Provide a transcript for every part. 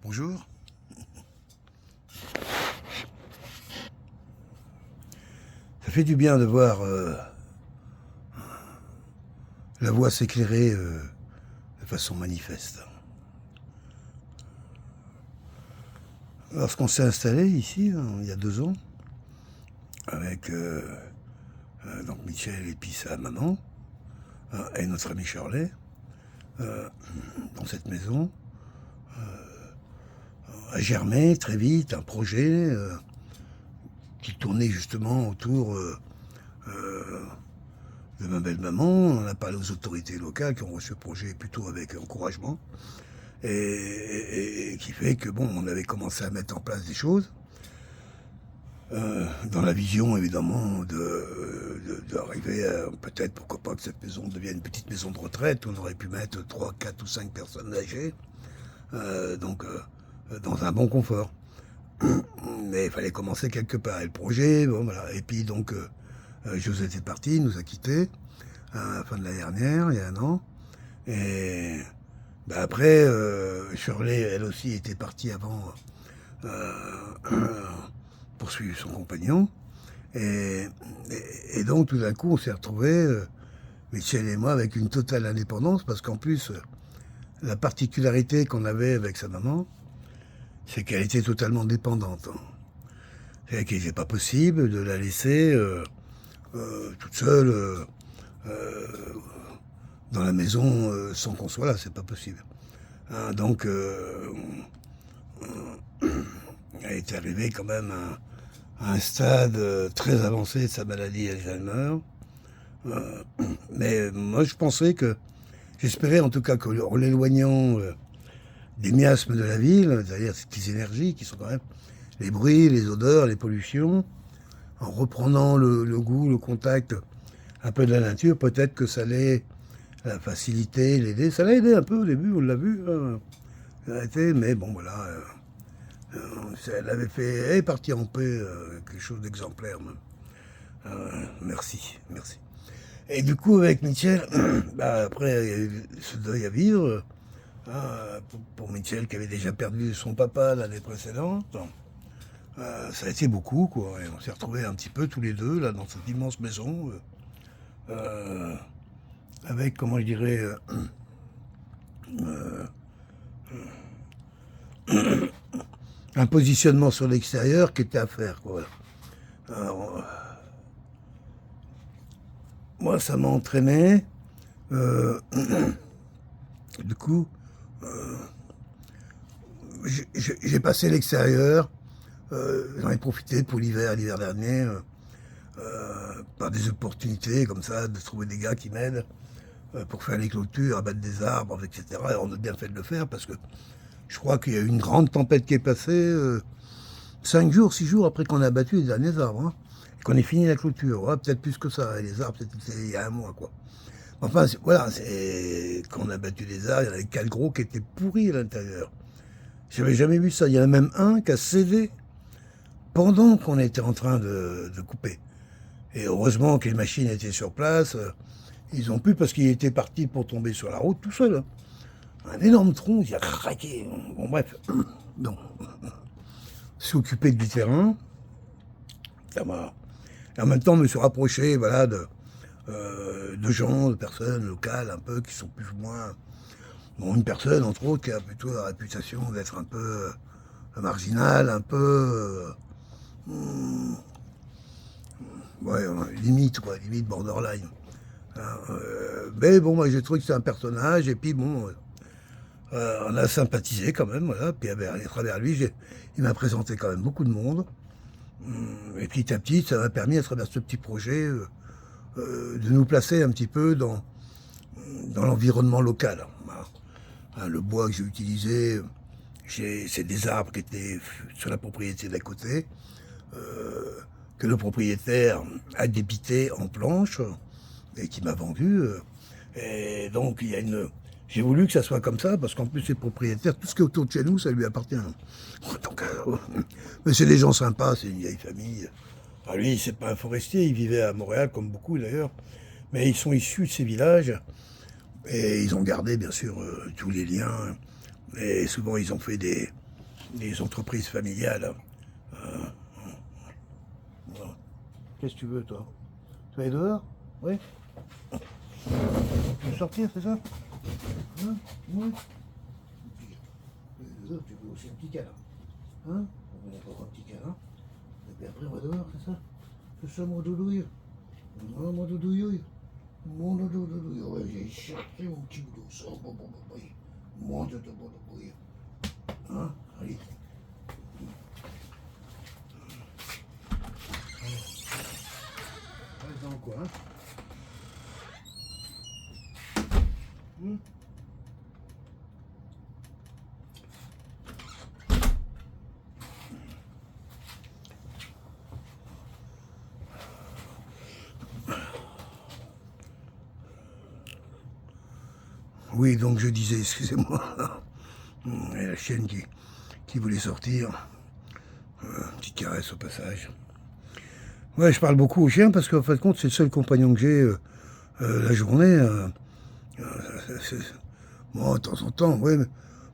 Bonjour. Ça fait du bien de voir la voie s'éclairer de façon manifeste. Lorsqu'on s'est installé ici, il y a 2 ans, avec donc Michel et puis sa maman, et notre ami Shirley, dans cette maison, a germé très vite un projet qui tournait justement autour de ma belle-maman. On a parlé aux autorités locales qui ont reçu le projet plutôt avec encouragement. Et qui fait que, bon, on avait commencé à mettre en place des choses. Dans la vision, évidemment, d'arriver à, peut-être, pourquoi pas, que cette maison devienne une petite maison de retraite où on aurait pu mettre 3, 4 ou 5 personnes âgées. Dans un bon confort. Mais il fallait commencer quelque part. Et le projet, bon, voilà. Et puis, donc, José était parti, nous a quittés à la fin de l'année dernière, il y a 1 an. Et après, Shirley, elle aussi, était partie avant poursuivre son compagnon. Et donc, tout d'un coup, on s'est retrouvés, Michel et moi, avec une totale indépendance, parce qu'en plus, la particularité qu'on avait avec sa maman, c'est qu'elle était totalement dépendante. C'est-à-dire qu'il n'était pas possible de la laisser toute seule dans la maison sans qu'on soit là, c'est pas possible. Donc, elle est arrivée quand même à un stade très avancé de sa maladie Alzheimer. Mais moi, je pensais que, j'espérais en tout cas qu'en l'éloignant des miasmes de la ville, c'est-à-dire ces petites énergies qui sont quand même les bruits, les odeurs, les pollutions, en reprenant le goût, le contact un peu de la nature, peut-être que ça allait la faciliter, l'aider. Ça l'a aidé un peu au début, on l'a vu. Mais bon, voilà. Elle avait fait. Elle est partie en paix, quelque chose d'exemplaire même. Merci. Et du coup, avec Michel, après, il y a eu ce deuil à vivre. Pour Michel, qui avait déjà perdu son papa l'année précédente. Ça a été beaucoup, quoi. Et on s'est retrouvés un petit peu tous les deux, là, dans cette immense maison. Avec, comment je dirais, un positionnement sur l'extérieur qui était à faire, quoi. Alors, moi, ça m'a entraîné. Du coup, j'ai passé l'extérieur. J'en ai profité pour l'hiver dernier, par des opportunités comme ça, de trouver des gars qui m'aident pour faire les clôtures, abattre des arbres, etc. Et on a bien fait de le faire parce que je crois qu'il y a eu une grande tempête qui est passée 5 jours, 6 jours après qu'on a abattu les derniers arbres. Et qu'on ait fini la clôture. Ouais, peut-être plus que ça. Et les arbres, c'était il y a 1 mois, quoi. Enfin, voilà, quand on a abattu les arbres, il y en avait 4 gros qui étaient pourris à l'intérieur. J'avais jamais vu ça. Il y en a même un qui a cédé pendant qu'on était en train de couper. Et heureusement que les machines étaient sur place. Ils ont pu parce qu'il était parti pour tomber sur la route tout seul. Un énorme tronc, il a craqué. Bon, bref. Donc, s'est occupé du terrain. Ça m'a. Et en même temps, je me suis rapproché, voilà, de gens, de personnes locales, un peu, qui sont plus ou moins. Bon, une personne, entre autres, qui a plutôt la réputation d'être un peu marginale, un peu. Ouais, limite, quoi, limite borderline. Mais bon, moi, j'ai trouvé que c'était un personnage, et puis bon. On a sympathisé quand même, voilà. Puis à travers lui, il m'a présenté quand même beaucoup de monde. Et petit à petit, ça m'a permis, à travers ce petit projet, de nous placer un petit peu dans l'environnement local. Voilà. Le bois que j'ai utilisé, c'est des arbres qui étaient sur la propriété d'à côté, que le propriétaire a débité en planches et qui m'a vendu. Et donc, il y a une. J'ai voulu que ça soit comme ça, parce qu'en plus, c'est propriétaire. Tout ce qui est autour de chez nous, ça lui appartient. Donc, mais c'est des gens sympas, c'est une vieille famille. Alors lui, c'est pas un forestier, il vivait à Montréal, comme beaucoup d'ailleurs. Mais ils sont issus de ces villages. Et ils ont gardé, bien sûr, tous les liens. Et souvent, ils ont fait des entreprises familiales. Voilà. Qu'est-ce que tu veux, toi? Tu vas aller dehors? Oui. Tu veux sortir, c'est ça? Hein? Ouais. Les autres, tu veux aussi un petit câlin. Hein? On va avoir un petit câlin. Et puis après, on va dehors, c'est ça? C'est ça, mon doudouille. Oh, mon doudouille. Mon doudouille. Ouais, j'ai cherché mon petit boulot. Ça, bon, oui. Mon doudouille. Hein? Allez. Reste dans le coin, hein? Oui, donc je disais, excusez-moi, la chienne qui voulait sortir. Petite caresse au passage. Ouais, je parle beaucoup au chien parce qu'en fin de compte, c'est le seul compagnon que j'ai la journée. Bon, de temps en temps, ouais.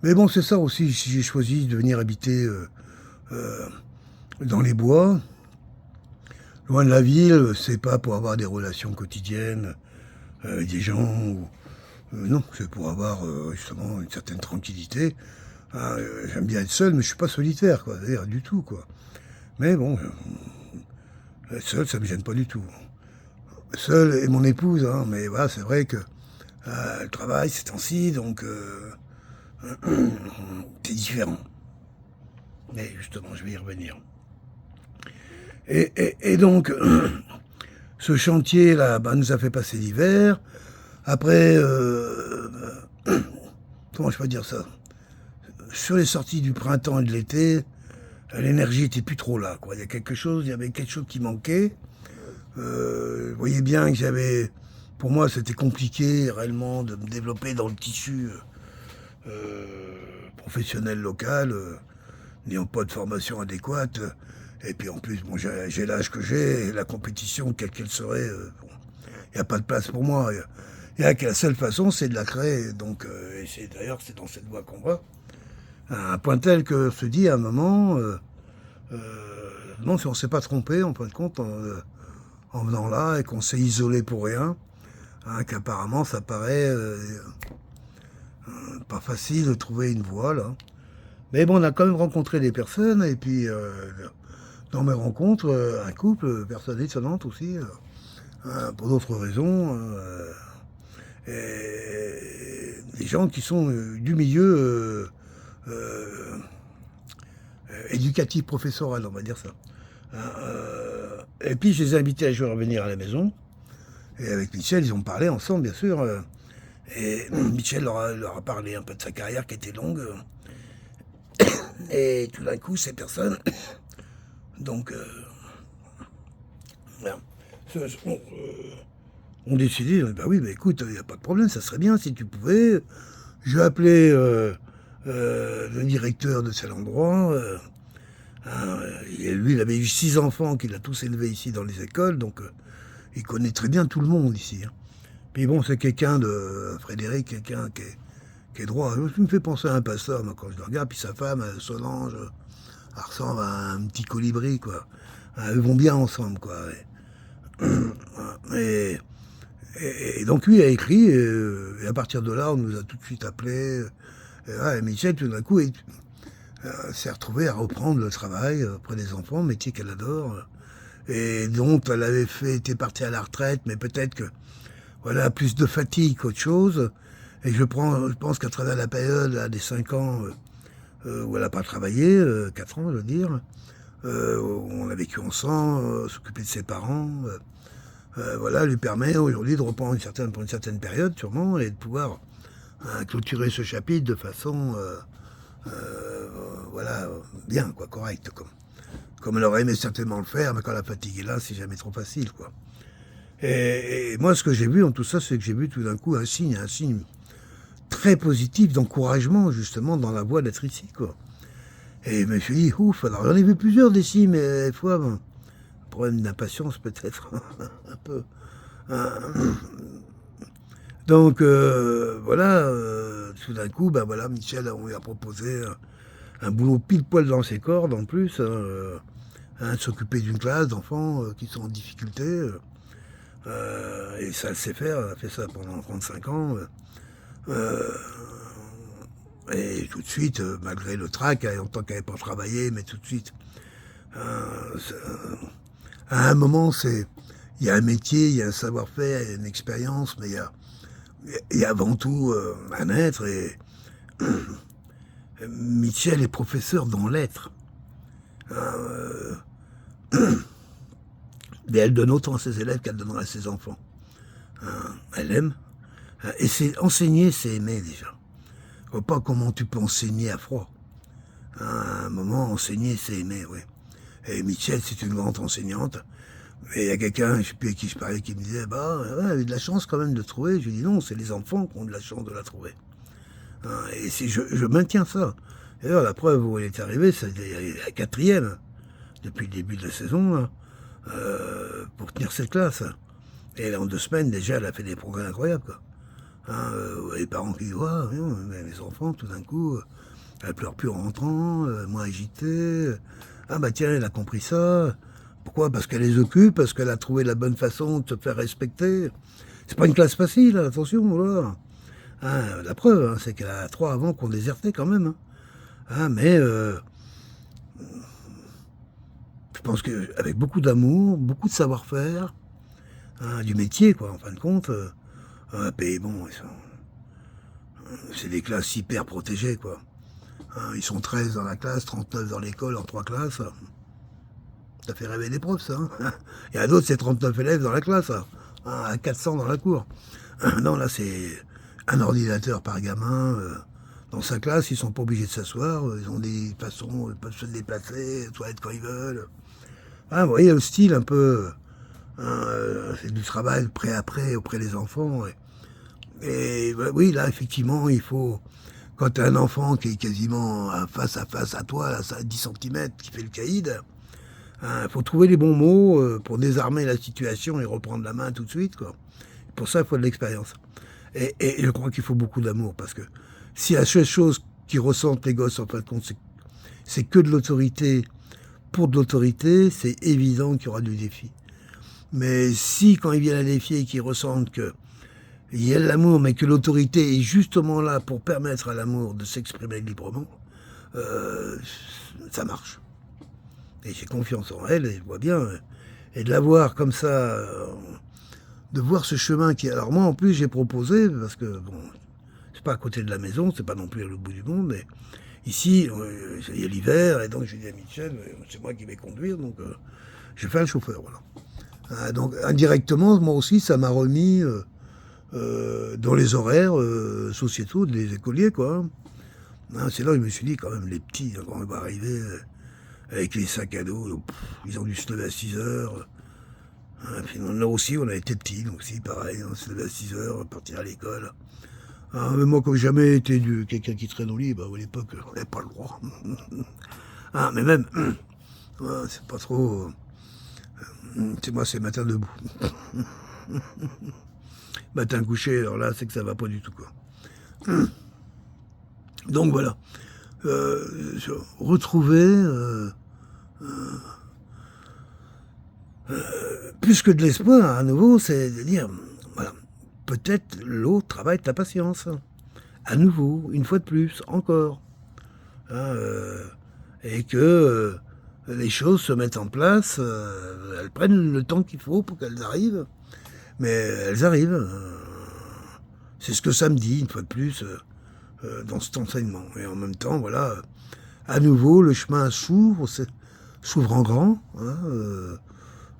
Mais bon, c'est ça aussi. Si j'ai choisi de venir habiter dans les bois, loin de la ville, c'est pas pour avoir des relations quotidiennes avec des gens. Non, c'est pour avoir justement une certaine tranquillité. J'aime bien être seul, mais je suis pas solitaire, quoi. D'ailleurs, du tout, quoi. Mais bon, être seul, ça me gêne pas du tout. Seul et mon épouse, hein, mais voilà, c'est vrai que le travail, c'est temps-ci, donc c'est différent. Mais justement, je vais y revenir. Et donc, ce chantier-là nous a fait passer l'hiver. Après, comment je peux dire ça? Sur les sorties du printemps et de l'été, l'énergie était plus trop là, quoi. Il y avait quelque chose qui manquait. Vous voyez bien que pour moi, c'était compliqué réellement de me développer dans le tissu professionnel local, n'ayant pas de formation adéquate. Et puis en plus, bon, j'ai l'âge que j'ai, et la compétition, quelle qu'elle serait, bon, il n'y a pas de place pour moi. Il y a que la seule façon, c'est de la créer. Donc, et d'ailleurs, c'est dans cette voie qu'on va. À un point tel que se dit à un moment, non, si on ne s'est pas trompé, en fin de compte, en venant là, et qu'on s'est isolé pour rien, hein, qu'apparemment, ça paraît pas facile de trouver une voie, là. Mais bon, on a quand même rencontré des personnes, et puis dans mes rencontres, un couple, personne étonnante aussi, pour d'autres raisons, et des gens qui sont du milieu éducatif professoral, on va dire ça. Et puis je les ai invités à jouer à revenir à la maison. Et avec Michel, ils ont parlé ensemble, bien sûr. Et Michel leur a parlé un peu de sa carrière qui était longue. Et tout d'un coup, ces personnes, donc, ont décidé, bah oui, bah écoute, il n'y a pas de problème, ça serait bien si tu pouvais. Je vais appeler le directeur de cet endroit. Lui, il avait eu 6 enfants qu'il a tous élevés ici dans les écoles, donc il connaît très bien tout le monde ici. Hein. Puis bon, c'est quelqu'un de Frédéric, quelqu'un qui est droit. Il me fait penser à un pasteur, moi, quand je le regarde. Puis sa femme, Solange, elle ressemble à un petit colibri, quoi. Elles vont bien ensemble, quoi. Et donc lui a écrit, et à partir de là, on nous a tout de suite appelés. Et Michel, tout d'un coup, s'est retrouvée à reprendre le travail auprès des enfants, métier qu'elle adore. Et donc, elle était partie à la retraite, mais peut-être que, voilà, plus de fatigue qu'autre chose. Et je pense qu'à travers la période des 5 ans où elle n'a pas travaillé, 4 ans, je veux dire, on a vécu ensemble, s'occuper de ses parents, voilà, lui permet aujourd'hui de reprendre pour une certaine période, sûrement, et de pouvoir clôturer ce chapitre de façon, voilà, bien, quoi, correcte, comme elle aurait aimé certainement le faire, mais quand la fatigue est là, c'est jamais trop facile, quoi. Et moi, ce que j'ai vu dans tout ça, c'est que j'ai vu tout d'un coup un signe très positif d'encouragement, justement, dans la voie d'être ici, quoi. Et je me suis dit, ouf, alors j'en ai vu plusieurs des signes, mais des fois, bon, problème d'impatience peut-être, un peu. Donc, voilà, tout d'un coup, ben voilà, Michel, on lui a proposé un boulot pile poil dans ses cordes en plus, de s'occuper d'une classe d'enfants qui sont en difficulté. Et ça le sait faire, elle a fait ça pendant 35 ans. Et tout de suite, malgré le trac, il y a longtemps qu'elle n'avait pas travaillé, mais tout de suite, à un moment, il y a un métier, il y a un savoir-faire, il y a une expérience, mais il y a avant tout un être. Et Mitchell est professeur dans l'être. Mais elle donne autant à ses élèves qu'elle donnerait à ses enfants. Elle aime. Et enseigner, c'est aimer déjà. Je vois pas comment tu peux enseigner à froid. À un moment, enseigner, c'est aimer, oui. Et Mitchell, c'est une grande enseignante. Et il y a quelqu'un, je ne sais plus à qui je parlais, qui me disait, bah, ouais, elle a eu de la chance quand même de trouver. Je lui dis non, c'est les enfants qui ont de la chance de la trouver. Et je maintiens ça. D'ailleurs, la preuve où elle est arrivée, c'est la quatrième, depuis le début de la saison, là, pour tenir cette classe. Et en 2 semaines, déjà, elle a fait des progrès incroyables, quoi. Les parents qui voient, les enfants, tout d'un coup, elle pleure plus en rentrant, moins agitée. Ah bah tiens, elle a compris ça. Pourquoi? Parce qu'elle les occupe, parce qu'elle a trouvé la bonne façon de se faire respecter. C'est pas une classe facile, attention, voilà. La preuve, c'est qu'elle a 3 avant qu'on désertait quand même. Mais je pense qu'avec beaucoup d'amour, beaucoup de savoir-faire, du métier, quoi, en fin de compte, puis bon, c'est des classes hyper protégées, quoi. Ils sont 13 dans la classe, 39 dans l'école, en 3 classes. Ça fait rêver des profs, ça. Il y en a d'autres, c'est 39 élèves dans la classe, à 400 dans la cour. Non, là, c'est un ordinateur par gamin. Dans sa classe, ils sont pas obligés de s'asseoir. Ils ont des façons, ils peuvent se déplacer, toilettes quand ils veulent. Vous voyez le style un peu. C'est du travail près auprès des enfants. Et oui, là, effectivement, il faut. Quand tu as un enfant qui est quasiment face à face à toi, là, à 10 cm, qui fait le caïd, il faut trouver les bons mots pour désarmer la situation et reprendre la main tout de suite, quoi. Pour ça, il faut de l'expérience. Et je crois qu'il faut beaucoup d'amour, parce que si la seule chose qu'ils ressentent les gosses, en fin de compte, c'est que de l'autorité pour de l'autorité, c'est évident qu'il y aura du défi. Mais si, quand ils viennent à défier, qu'ils ressentent qu'il y a de l'amour, mais que l'autorité est justement là pour permettre à l'amour de s'exprimer librement, ça marche. Et j'ai confiance en elle, et je vois bien. Et de la voir comme ça, de voir ce chemin qui... Alors moi, en plus, j'ai proposé, parce que, bon, c'est pas à côté de la maison, c'est pas non plus à l'autre bout du monde, mais ici, il y a l'hiver, et donc j'ai dit à Michel, c'est moi qui vais conduire, donc j'ai fait un chauffeur, voilà. Donc indirectement, moi aussi, ça m'a remis dans les horaires sociétaux des écoliers, quoi. C'est là où je me suis dit, quand même, les petits, quand on va arriver avec les sacs à dos, ils ont dû se lever à 6 heures. Puis là aussi, on a été petits, donc aussi, pareil, on se levait à 6 heures, partir à l'école. Mais moi, comme jamais été quelqu'un qui traîne au lit, à l'époque, on n'avait pas le droit. Mais même, c'est pas trop... c'est moi, c'est matin debout. Matin couché, alors là, c'est que ça va pas du tout, quoi. Donc voilà. Retrouver plus que de l'espoir, à nouveau, c'est de dire, voilà, peut-être l'autre travaille ta patience. À nouveau, une fois de plus, encore. Et que les choses se mettent en place, elles prennent le temps qu'il faut pour qu'elles arrivent, mais elles arrivent. C'est ce que ça me dit, une fois de plus, dans cet enseignement. Et en même temps, voilà, à nouveau, le chemin s'ouvre en grand,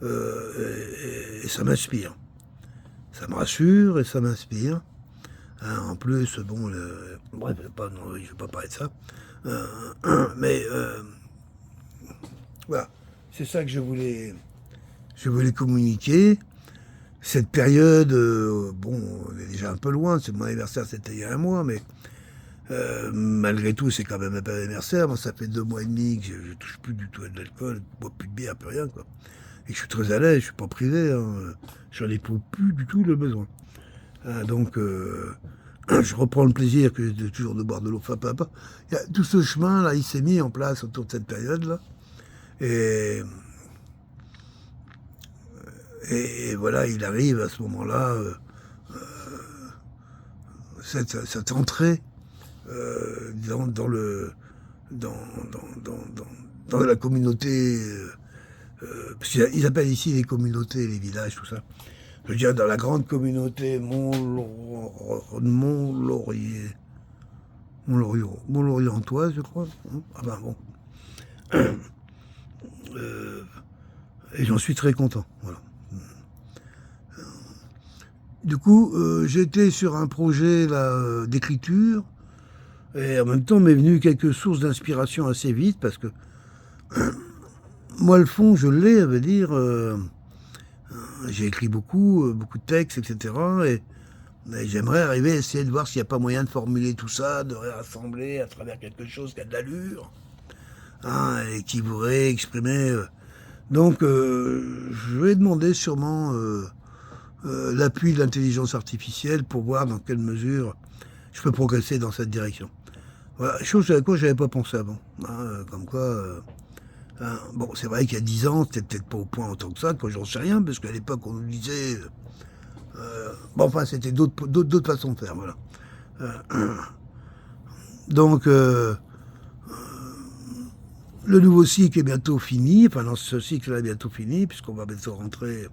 et ça m'inspire. Ça me rassure et ça m'inspire. En plus, bon, bref, je ne vais pas parler de ça. Mais voilà, c'est ça que je voulais communiquer. Cette période, bon, on est déjà un peu loin, c'est mon anniversaire, c'était il y a 1 mois, mais malgré tout, c'est quand même un peu anniversaire. Moi, ça fait 2 mois et demi que je touche plus du tout à de l'alcool, je bois plus de bière, plus rien, quoi. Et je suis très à l'aise, je suis pas privé, j'en éprouve plus du tout le besoin. Donc, je reprends le plaisir que de toujours de boire de l'eau. Enfin, peu importe. Tout ce chemin là, il s'est mis en place autour de cette période là, et, et voilà, il arrive à ce moment-là cette entrée dans le dans, dans la communauté. Parce qu'ils appellent ici les communautés, les villages, tout ça. Je veux dire, dans la grande communauté Mont-Laurientoise, je crois. Ah ben bon. Et j'en suis très content. Voilà. Du coup, j'étais sur un projet d'écriture, et en même temps m'est venu quelques sources d'inspiration assez vite, parce que moi, le fond, je l'ai, à veut dire, j'ai écrit beaucoup de textes, etc. Et j'aimerais arriver à essayer de voir s'il n'y a pas moyen de formuler tout ça, de réassembler à travers quelque chose qui a de l'allure, hein, et qui voudrait exprimer. Donc, je vais demander sûrement l'appui de l'intelligence artificielle pour voir dans quelle mesure je peux progresser dans cette direction. Voilà, chose à laquelle je n'avais pas pensé avant. Hein, comme quoi. Bon, c'est vrai qu'il y a 10 ans, c'était peut-être pas au point autant que ça, quand j'en sais rien, parce qu'à l'époque, on nous disait. Bon, enfin, c'était d'autres façons de faire, voilà. Donc, le nouveau cycle est bientôt fini, enfin, non, ce cycle-là est bientôt fini, puisqu'on va bientôt rentrer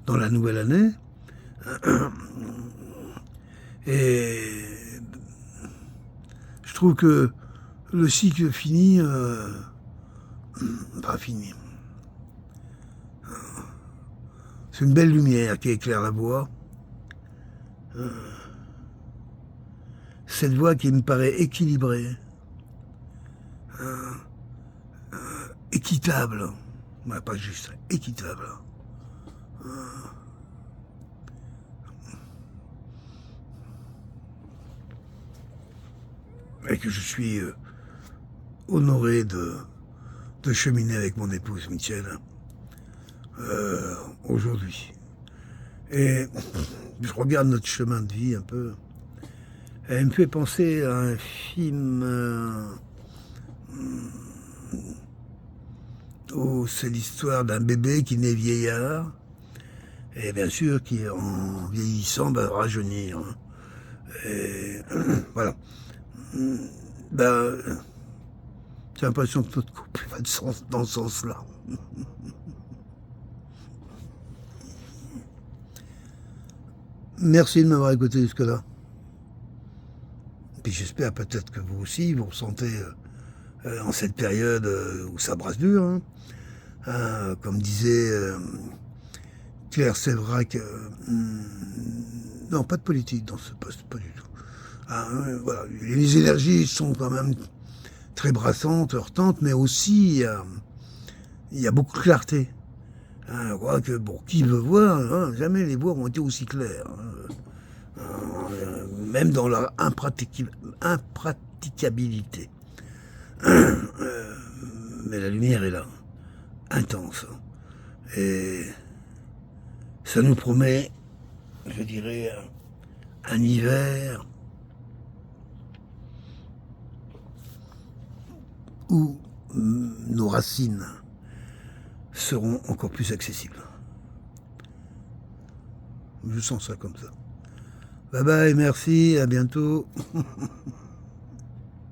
dans la nouvelle année. Et je trouve que le cycle fini. Pas fini. C'est une belle lumière qui éclaire la voie. Cette voie qui me paraît équilibrée, équitable, pas juste, équitable. Et que je suis honoré de cheminer avec mon épouse Michel aujourd'hui. Et je regarde notre chemin de vie un peu. Elle me fait penser à un film où c'est l'histoire d'un bébé qui naît vieillard, et bien sûr qui, en vieillissant, va rajeunir. Et voilà. Ben, j'ai l'impression que notre couple va dans ce sens-là. Merci de m'avoir écouté jusque-là. Puis j'espère peut-être que vous aussi, vous ressentez en cette période où ça brasse dur. Hein, comme disait Claire Sévrac, non, pas de politique dans ce poste, pas du tout. Voilà, les énergies sont quand même très brassantes, heurtantes, mais aussi il y a beaucoup de clarté. Je crois que, bon, qui veut voir, jamais les voies ont été aussi claires. Même dans leur impraticabilité. Mais la lumière est là, intense. Et ça nous promet, je dirais, un hiver où nos racines seront encore plus accessibles. Je sens ça comme ça. Bye bye, merci, à bientôt.